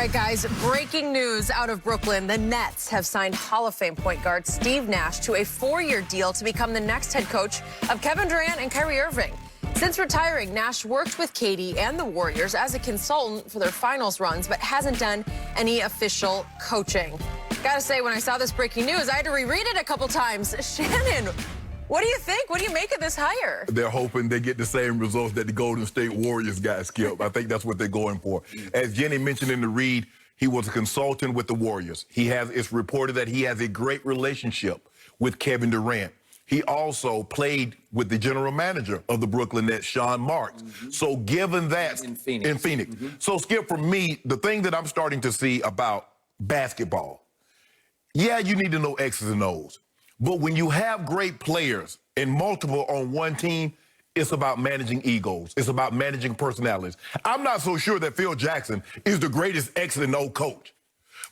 right, guys, breaking news out of Brooklyn. The Nets have signed Hall of Fame point guard Steve Nash to a 4-year deal to become the next head coach of Kevin Durant and Kyrie Irving. Since retiring, Nash worked with KD and the Warriors as a consultant for their finals runs, but hasn't done any official coaching. Gotta say, when I saw this breaking news, I had to reread it a couple times. Shannon, what do you think? What do you make of this hire? They're hoping they get the same results that the Golden State Warriors got, Skip. I think that's what they're going for. As Jenny mentioned in the read, he was a consultant with the Warriors. It's reported that he has a great relationship with Kevin Durant. He also played with the general manager of the Brooklyn Nets, Sean Marks. So given that, in Phoenix. So Skip, for me, the thing that I'm starting to see about basketball, yeah, you need to know X's and O's. But when you have great players and multiple on one team, it's about managing egos. It's about managing personalities. I'm not so sure that Phil Jackson is the greatest X and O coach.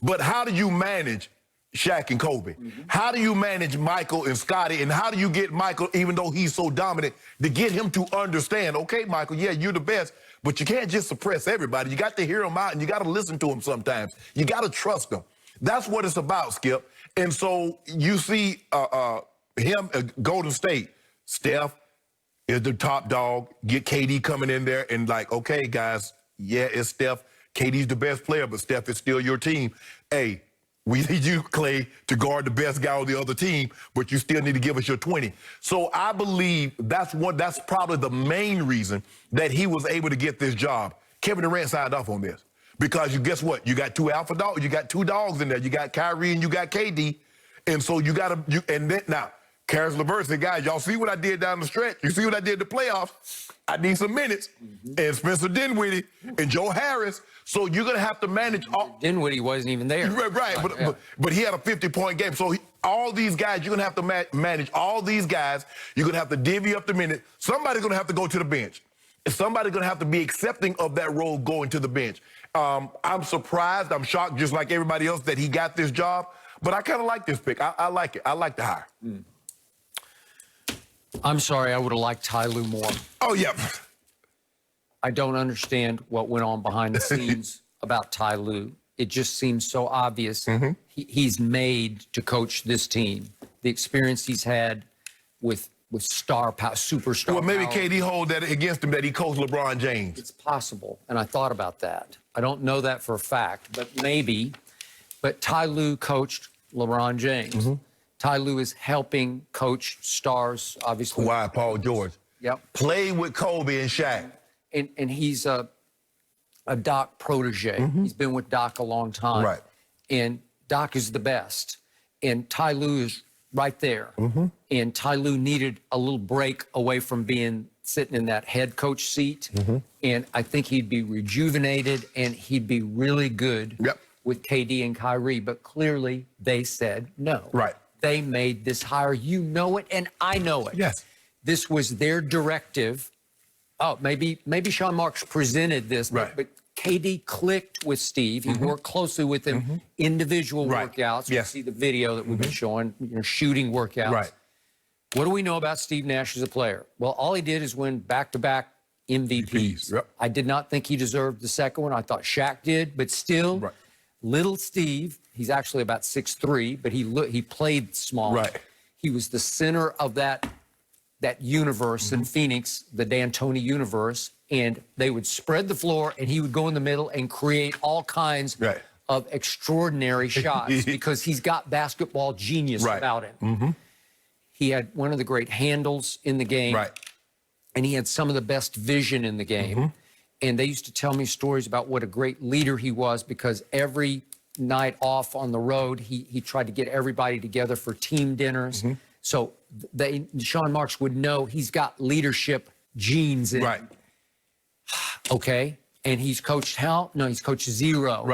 But how do you manage Shaq and Kobe? How do you manage Michael and Scottie? And how do you get Michael, even though he's so dominant, to get him to understand, okay, Michael, yeah, you're the best, but you can't just suppress everybody. You got to hear him out, and you got to listen to him sometimes. You got to trust him. That's what it's about, Skip. And so you see him at Golden State. Steph is the top dog. Get KD coming in there and like, okay, guys, yeah, it's Steph. KD's the best player, but Steph is still your team. Hey, we need you, Clay, to guard the best guy on the other team, but you still need to give us your 20. So I believe that's probably the main reason that he was able to get this job. Kevin Durant signed off on this. Because guess what? You got two alpha dogs. You got two dogs in there. You got Kyrie and you got KD. And so you got to, and then now, Karis LeVert said, guys, y'all see what I did down the stretch? You see what I did in the playoffs? I need some minutes. And Spencer Dinwiddie and Joe Harris. So you're going to have to manage all. Dinwiddie wasn't even there. Right. But he had a 50-point game. So all these guys, you're going to have to manage all these guys. You're going to have to divvy up the minute. Somebody's going to have to go to the bench. Somebody's going to have to be accepting of that role going to the bench. I'm surprised, I'm shocked, just like everybody else, that he got this job. But I kind of like this pick. I like it. I like the hire. I'm sorry, I would have liked Ty Lue more. Oh, yeah. I don't understand what went on behind the scenes about Ty Lue. It just seems so obvious. He's made to coach this team. The experience he's had with star power, superstar Well, maybe power. KD hold that against him that he coached LeBron James. It's possible, and I thought about that. I don't know that for a fact, but maybe. But Ty Lue coached LeBron James. Ty Lue is helping coach stars, obviously. Kawhi, Paul George. Yep. Played with Kobe and Shaq. And he's a Doc protege. He's been with Doc a long time. Right. And Doc is the best. And Ty Lue is right there. And Ty Lue needed a little break away from sitting in that head coach seat. And I think he'd be rejuvenated and he'd be really good with KD and Kyrie. But clearly they said no. Right. They made this hire. You know it, and I know it. Yes. This was their directive. Oh, maybe Sean Marks presented this, but KD clicked with Steve. He worked closely with him, individual workouts. You see the video that we've been showing, shooting workouts. Right. What do we know about Steve Nash as a player? Well, all he did is win back-to-back MVPs. I did not think he deserved the second one. I thought Shaq did, but still, little Steve, he's actually about 6'3", but he played small. He was the center of that universe in Phoenix, the D'Antoni universe, and they would spread the floor, and he would go in the middle and create all kinds of extraordinary shots because he's got basketball genius about him. He had one of the great handles in the game, and he had some of the best vision in the game. And they used to tell me stories about what a great leader he was because every night off on the road, he tried to get everybody together for team dinners. So Sean Marks would know he's got leadership genes in him. Okay. And he's coached how? No, he's coached zero.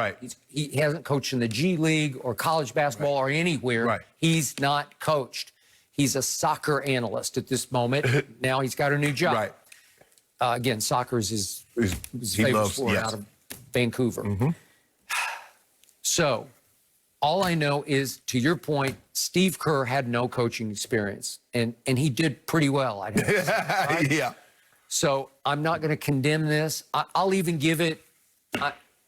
He hasn't coached in the G League or college basketball or anywhere. He's not coached. He's a soccer analyst at this moment. Now he's got a new job. Again, soccer is his favorite sport out of Vancouver. So all I know is, to your point, Steve Kerr had no coaching experience, and he did pretty well, I guess. So I'm not going to condemn this. I'll even give it,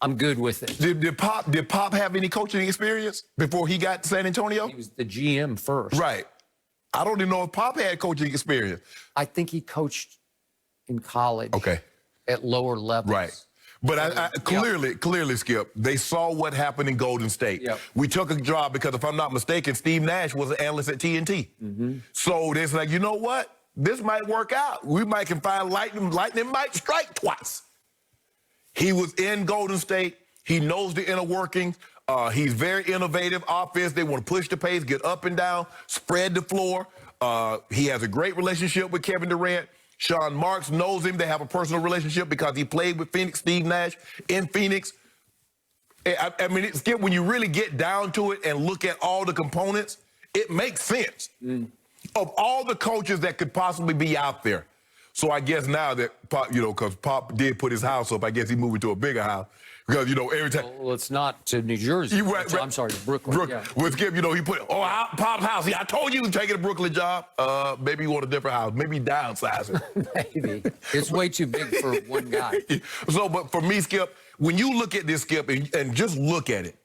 I'm good with it. Did Pop have any coaching experience before he got to San Antonio? He was the GM first. Right. I don't even know if Pop had coaching experience. I think he coached in college. Okay. At lower levels. Right. But clearly, Skip, they saw what happened in Golden State. Yep. We took a job because, if I'm not mistaken, Steve Nash was an analyst at TNT. So they're like, you know what? This might work out. We might can find lightning might strike twice. He was in Golden State. He knows the inner workings. He's very innovative offense. They want to push the pace, get up and down, spread the floor. He has a great relationship with Kevin Durant. Sean Marks knows him. They have a personal relationship because he played with Steve Nash in Phoenix. I mean, Skip, when you really get down to it and look at all the components, it makes sense. Of all the coaches that could possibly be out there. So I guess now that Pop, because Pop did put his house up, I guess he's moving to a bigger house. Because, every time. Well, it's not to New Jersey. I'm sorry, to Brooklyn. Yeah. With Skip, he put, Pop's house. I told you he was taking a Brooklyn job. Maybe you want a different house. Maybe downsize it. Maybe. It's way too big for one guy. So, but for me, Skip, when you look at this, Skip, and just look at it,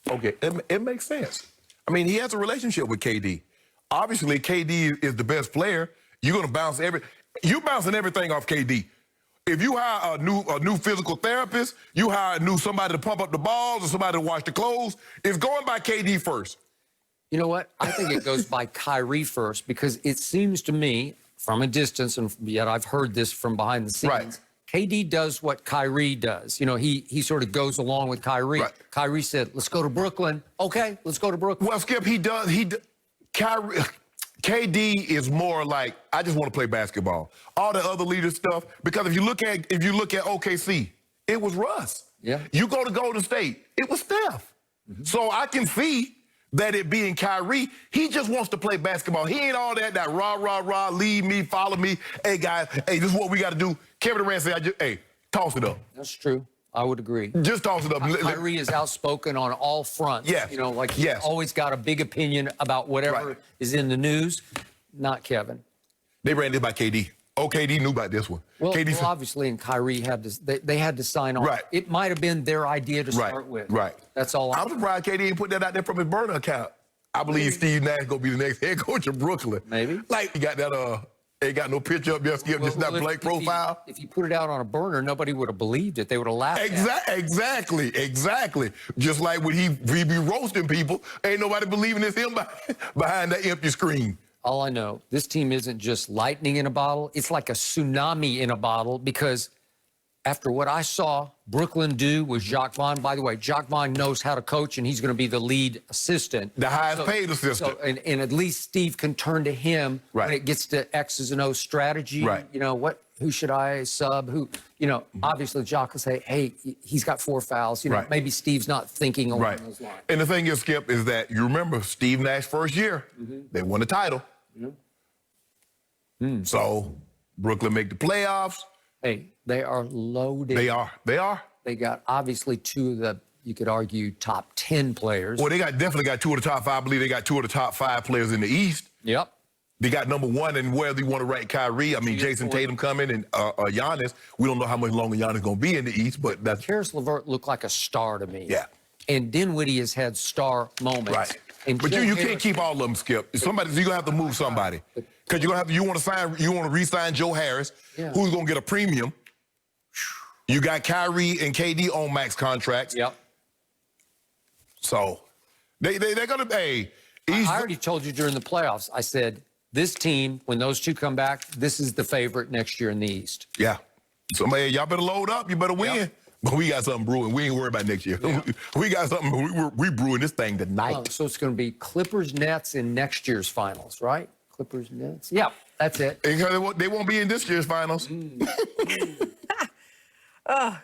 okay, it makes sense. I mean, he has a relationship with KD. Obviously, KD is the best player. You're going to bounce you're bouncing everything off KD. If you hire a new physical therapist, you hire somebody to pump up the balls or somebody to wash the clothes, it's going by KD first. You know what? I think it goes by Kyrie first because it seems to me, from a distance, and yet I've heard this from behind the scenes, Right. KD does what Kyrie does. He sort of goes along with Kyrie. Right. Kyrie said, let's go to Brooklyn. Okay, let's go to Brooklyn. Well, Skip, KD is more like, I just want to play basketball. All the other leader stuff, because if you look at OKC, it was Russ. Yeah. You go to Golden State, it was Steph. So I can see that it being Kyrie, he just wants to play basketball. He ain't all that rah, lead me, follow me. Hey, guys, this is what we got to do. Kevin Durant said, toss it up. That's true. I would agree. Just toss it up. Kyrie is outspoken on all fronts. Yes. He's always got a big opinion about whatever is in the news. Not Kevin. They ran this by KD. KD knew about this one. Well, KD obviously, and Kyrie had to. They had to sign on. Right. It might have been their idea to start with. Right. That's all. I'm surprised KD didn't put that out there from his burner account. I believe Steve Nash gonna be the next head coach of Brooklyn. Maybe. Like, he got that. Ain't got no picture up there, Skip, just that blank profile. If you put it out on a burner, nobody would have believed it. They would have laughed at it. Exactly. Just like when he be roasting people, ain't nobody believing it's him behind that empty screen. All I know, this team isn't just lightning in a bottle. It's like a tsunami in a bottle because after what I saw Brooklyn do with Jacques Vaughn, by the way, Jacques Vaughn knows how to coach, and he's going to be the lead assistant. The highest paid assistant. And at least Steve can turn to him when it gets to X's and O's strategy. Right. Who should I sub? Obviously Jacques will say, hey, he's got 4 fouls. Maybe Steve's not thinking along those lines. And the thing is, Skip, is that you remember Steve Nash first year, they won the title. So Brooklyn make the playoffs. Hey, they are loaded. They are. They got obviously 2 of the, you could argue, top 10 players. Well, they definitely got 2 of the top 5. I believe they got 2 of the top 5 players in the East. Yep. They got number 1, and whether you want to rank Kyrie, I mean, Jason Tatum coming and Giannis. We don't know how much longer Giannis going to be in the East, but that's... Karis LeVert looked like a star to me. Yeah. And Dinwiddie has had star moments. Right. And but you can't keep all of them, Skip. You're going to have to move somebody. Because you want to re-sign Joe Harris, who's going to get a premium. You got Kyrie and KD on max contracts. Yep. So they're going to, I already told you during the playoffs, I said, this team, when those 2 come back, this is the favorite next year in the East. Yeah. So, man, y'all better load up. You better win. Yep. But we got something brewing. We ain't worried about next year. Yeah. We got something. We brewing this thing tonight. So it's going to be Clippers-Nets in next year's finals, right? Clippers-Nets. Yeah, that's it. Because they won't be in this year's finals.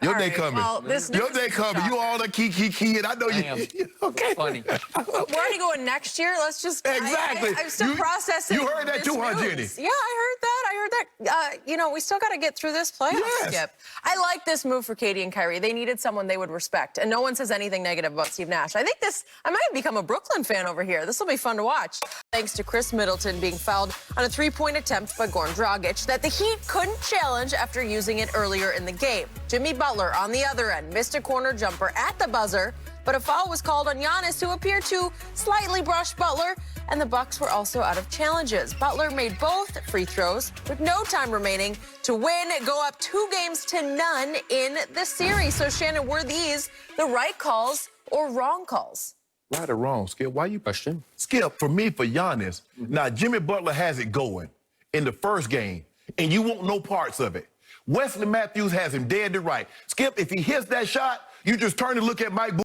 Your day coming. Well, your day coming. You all the key, and I know you. Okay. Funny. We're already going next year. Let's just. Exactly. I'm still processing. You heard that too, huh, Jenny? Yeah, I heard that. We still got to get through this playoff, Skip. I like this move for KD and Kyrie. They needed someone they would respect, and no one says anything negative about Steve Nash. I might have become a Brooklyn fan over here. This will be fun to watch. Thanks to Chris Middleton being fouled on a 3-point attempt by Goran Dragic that the Heat couldn't challenge after using it earlier in the game. Jimmy Butler on the other end missed a corner jumper at the buzzer, but a foul was called on Giannis, who appeared to slightly brush Butler, and the Bucks were also out of challenges. Butler made both free throws with no time remaining to win, go up 2-0 in the series. So, Shannon, were these the right calls or wrong calls? Right or wrong, Skip? Why you Question? Skip, for me, for Giannis, now Jimmy Butler has it going in the first game, and you want no parts of it. Wesley Matthews has him dead to right. Skip, if he hits that shot, you just turn and look at Mike